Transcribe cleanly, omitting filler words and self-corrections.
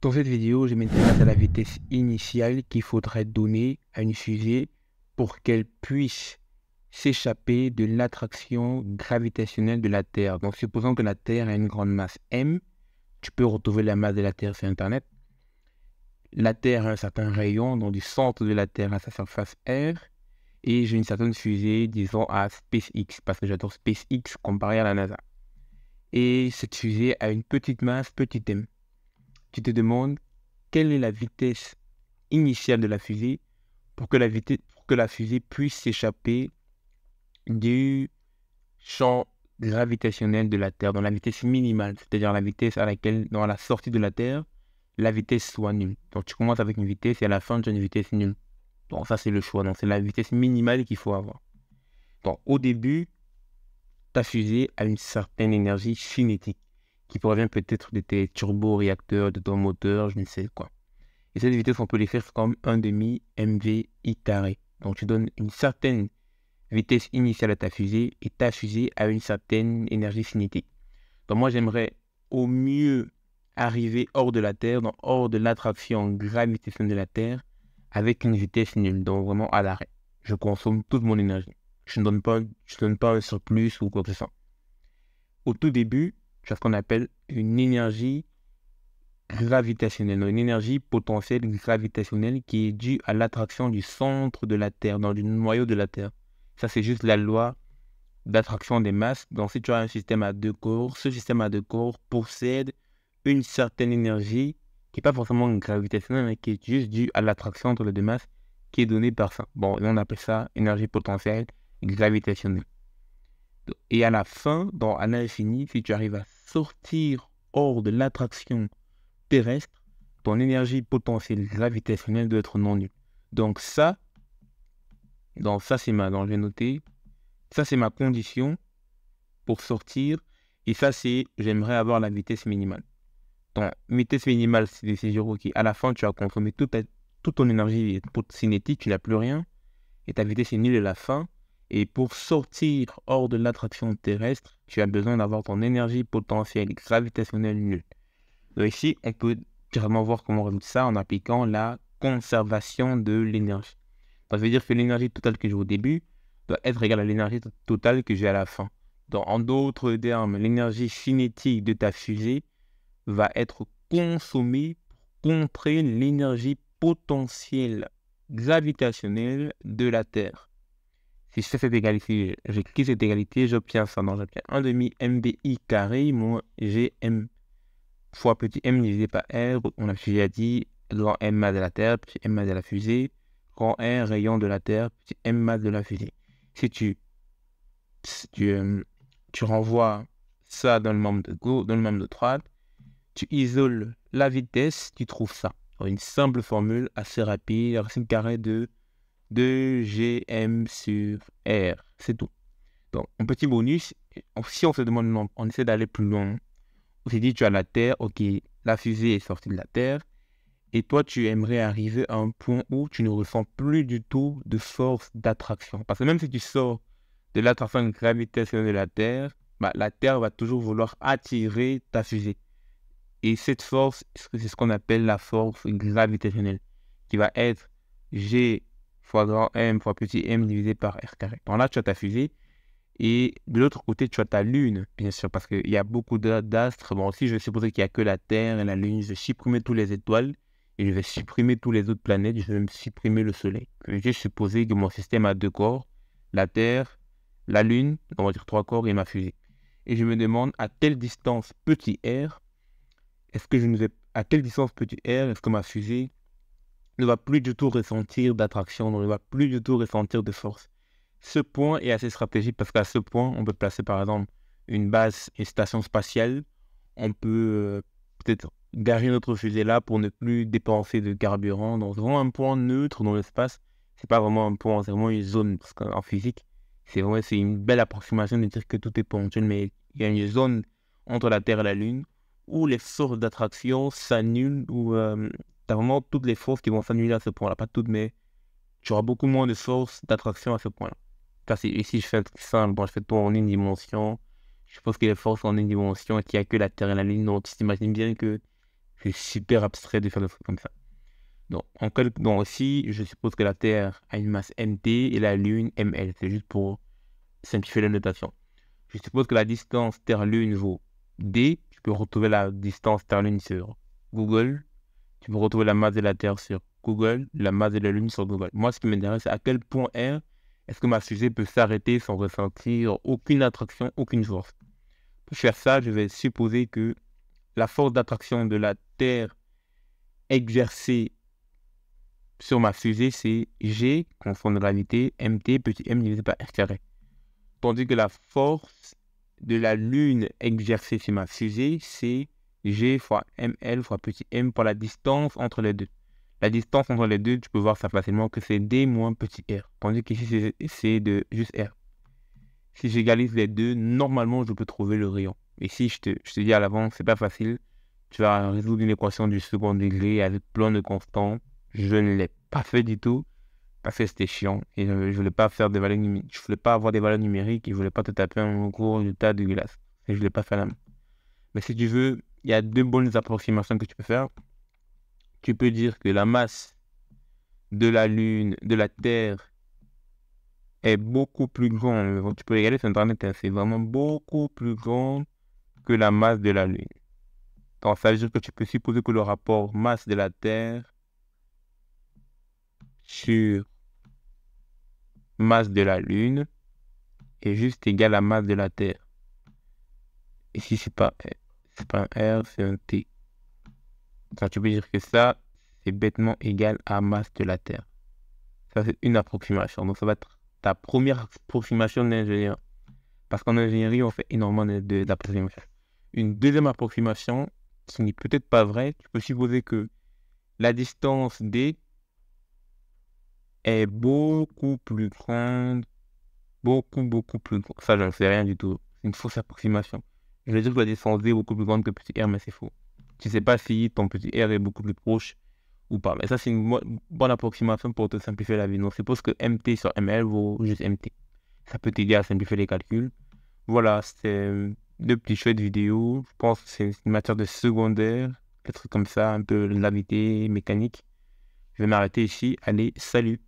Dans cette vidéo, je m'intéresse à la vitesse initiale qu'il faudrait donner à une fusée pour qu'elle puisse s'échapper de l'attraction gravitationnelle de la Terre. Donc, supposons que la Terre a une grande masse m, tu peux retrouver la masse de la Terre sur Internet. La Terre a un certain rayon, donc du centre de la Terre à sa surface R, et j'ai une certaine fusée, disons à SpaceX, parce que j'adore SpaceX comparé à la NASA. Et cette fusée a une petite masse, petit m. Tu te demandes quelle est la vitesse initiale de la fusée pour que la fusée puisse s'échapper du champ gravitationnel de la Terre, dans la vitesse minimale, c'est-à-dire la vitesse à laquelle, dans la sortie de la Terre, la vitesse soit nulle. Donc tu commences avec une vitesse et à la fin tu as une vitesse nulle. Donc ça c'est le choix, donc c'est la vitesse minimale qu'il faut avoir. Donc au début, ta fusée a une certaine énergie cinétique qui provient peut-être de tes turboréacteurs, de ton moteur, je ne sais quoi. Et cette vitesse, on peut l'écrire comme 1 demi mv i carré. Donc, tu donnes une certaine vitesse initiale à ta fusée et ta fusée a une certaine énergie cinétique. Donc, moi, j'aimerais au mieux arriver hors de la Terre, donc hors de l'attraction gravitationnelle de la Terre, avec une vitesse nulle, donc vraiment à l'arrêt. Je consomme toute mon énergie. Je ne donne pas un surplus ou quoi que ce soit. Au tout début, tu as ce qu'on appelle une énergie gravitationnelle, une énergie potentielle gravitationnelle qui est due à l'attraction du centre de la Terre, dans le noyau de la Terre. Ça, c'est juste la loi d'attraction des masses. Donc, si tu as un système à deux corps, ce système à deux corps possède une certaine énergie qui n'est pas forcément gravitationnelle, mais qui est juste due à l'attraction entre les deux masses qui est donnée par ça. Bon, on appelle ça énergie potentielle gravitationnelle. Et à la fin, à l'infini, si tu arrives à sortir hors de l'attraction terrestre, ton énergie potentielle gravitationnelle doit être non nulle. Donc ça c'est je vais noter, ça c'est ma condition pour sortir, et ça c'est, j'aimerais avoir la vitesse minimale. Donc, vitesse minimale, c'est zéro qui, à la fin, tu as consommé toute ton énergie cinétique, tu n'as plus rien, et ta vitesse est nulle à la fin. Et pour sortir hors de l'attraction terrestre, tu as besoin d'avoir ton énergie potentielle gravitationnelle nulle. Donc ici, on peut directement voir comment on résout ça en appliquant la conservation de l'énergie. Ça veut dire que l'énergie totale que j'ai au début doit être égale à l'énergie totale que j'ai à la fin. Donc, en d'autres termes, l'énergie cinétique de ta fusée va être consommée pour contrer l'énergie potentielle gravitationnelle de la Terre. Si je fais cette égalité, j'écris cette égalité, j'obtiens ça. Donc, j'obtiens 1 demi mvi carré moins gm fois petit m divisé par r. On a déjà dit grand m masse de la Terre, petit m masse de la fusée, grand R rayon de la Terre, petit m masse de la fusée. Si tu renvoies ça dans le membre de gauche, dans le membre de droite, tu isoles la vitesse, tu trouves ça. Alors, une simple formule assez rapide, la racine carrée de 2gm sur r, c'est tout. Donc, un petit bonus, si on se demande, on essaie d'aller plus loin. On s'est dit, tu as la Terre, ok, la fusée est sortie de la Terre, et toi, tu aimerais arriver à un point où tu ne ressens plus du tout de force d'attraction. Parce que même si tu sors de l'attraction gravitationnelle de la Terre, la Terre va toujours vouloir attirer ta fusée. Et cette force, c'est ce qu'on appelle la force gravitationnelle, qui va être G fois grand M fois petit m divisé par r carré. Donc là, tu as ta fusée. Et de l'autre côté, tu as ta Lune, bien sûr, parce qu'il y a beaucoup d'astres. Bon, si je vais supposer qu'il n'y a que la Terre et la Lune, je vais supprimer toutes les étoiles et je vais supprimer toutes les autres planètes. Je vais même supprimer le Soleil. Je vais juste supposer que mon système a deux corps, la Terre, la Lune, on va dire 3 corps et ma fusée. Et je me demande à quelle distance petit r, à quelle distance petit r est-ce que ma fusée ne va plus du tout ressentir d'attraction, ne va plus du tout ressentir de force. Ce point est assez stratégique parce qu'à ce point, on peut placer par exemple une base, une station spatiale. On peut peut-être garer notre fusée là pour ne plus dépenser de carburant. Donc, c'est vraiment un point neutre dans l'espace. C'est pas vraiment un point, c'est vraiment une zone. Parce qu'en physique, c'est une belle approximation de dire que tout est ponctuel, mais il y a une zone entre la Terre et la Lune où les forces d'attraction s'annulent, où tu as vraiment toutes les forces qui vont s'annuler à ce point-là. Pas toutes, mais tu auras beaucoup moins de forces d'attraction à ce point-là. Car ici, je fais simple, je fais tout en une dimension. Je suppose que les forces sont en une dimension et qu'il n'y a que la Terre et la Lune. Donc, tu t'imagines bien que C'est super abstrait de faire des trucs comme ça. Donc, donc aussi, je suppose que la Terre a une masse mt et la Lune ml. C'est juste pour simplifier la notation. Je suppose que la distance Terre-Lune vaut d. Tu peux retrouver la distance Terre-Lune sur Google. Tu peux retrouver la masse de la Terre sur Google, la masse de la Lune sur Google. Moi, ce qui m'intéresse, c'est à quel point R est-ce que ma fusée peut s'arrêter sans ressentir aucune attraction, aucune force. Pour faire ça, je vais supposer que la force d'attraction de la Terre exercée sur ma fusée, c'est G, constant de gravité, mt, petit m divisé par r carré. Tandis que la force de la Lune exercée sur ma fusée, c'est G fois ml fois petit m pour la distance entre les deux. La distance entre les deux, tu peux voir ça facilement que c'est d moins petit r. Tandis qu'ici, c'est de juste r. Si j'égalise les deux, normalement, je peux trouver le rayon. Et si je te dis à l'avance, c'est pas facile. Tu vas résoudre une équation du second degré avec plein de constants. Je ne l'ai pas fait du tout parce que c'était chiant et je voulais pas faire des valeurs numériques. Je voulais pas avoir des valeurs numériques et je voulais pas te taper un gros résultat de glace. Et je voulais pas faire la main. Mais si tu veux, il y a deux bonnes approximations que tu peux faire. Tu peux dire que la masse de la Lune, de la Terre, est beaucoup plus grande. Tu peux regarder sur Internet, c'est vraiment beaucoup plus grand que la masse de la Lune. Donc, ça veut dire que tu peux supposer que le rapport masse de la Terre sur masse de la Lune est juste égal à masse de la Terre. Ici, c'est pas un R, c'est un T. Donc, tu peux dire que ça, c'est bêtement égal à masse de la Terre. Ça, c'est une approximation. Donc, ça va être ta première approximation d'ingénieur. Parce qu'en ingénierie, on fait énormément d'approximations. Une deuxième approximation, qui n'est peut-être pas vraie, tu peux supposer que la distance D est beaucoup plus grande, beaucoup plus grande. Ça, je ne sais rien du tout. C'est une fausse approximation. Je vais dire que la distance D est beaucoup plus grande que petit r, mais c'est faux. Tu ne sais pas si ton petit r est beaucoup plus proche ou pas. Mais ça, c'est une bonne approximation pour te simplifier la vie. Donc, suppose que mt sur ml vaut juste mt. Ça peut t'aider à simplifier les calculs. Voilà, c'était deux petites chouettes vidéos. Je pense que c'est une matière de secondaire, des trucs comme ça, un peu de gravité, mécanique. Je vais m'arrêter ici. Allez, salut!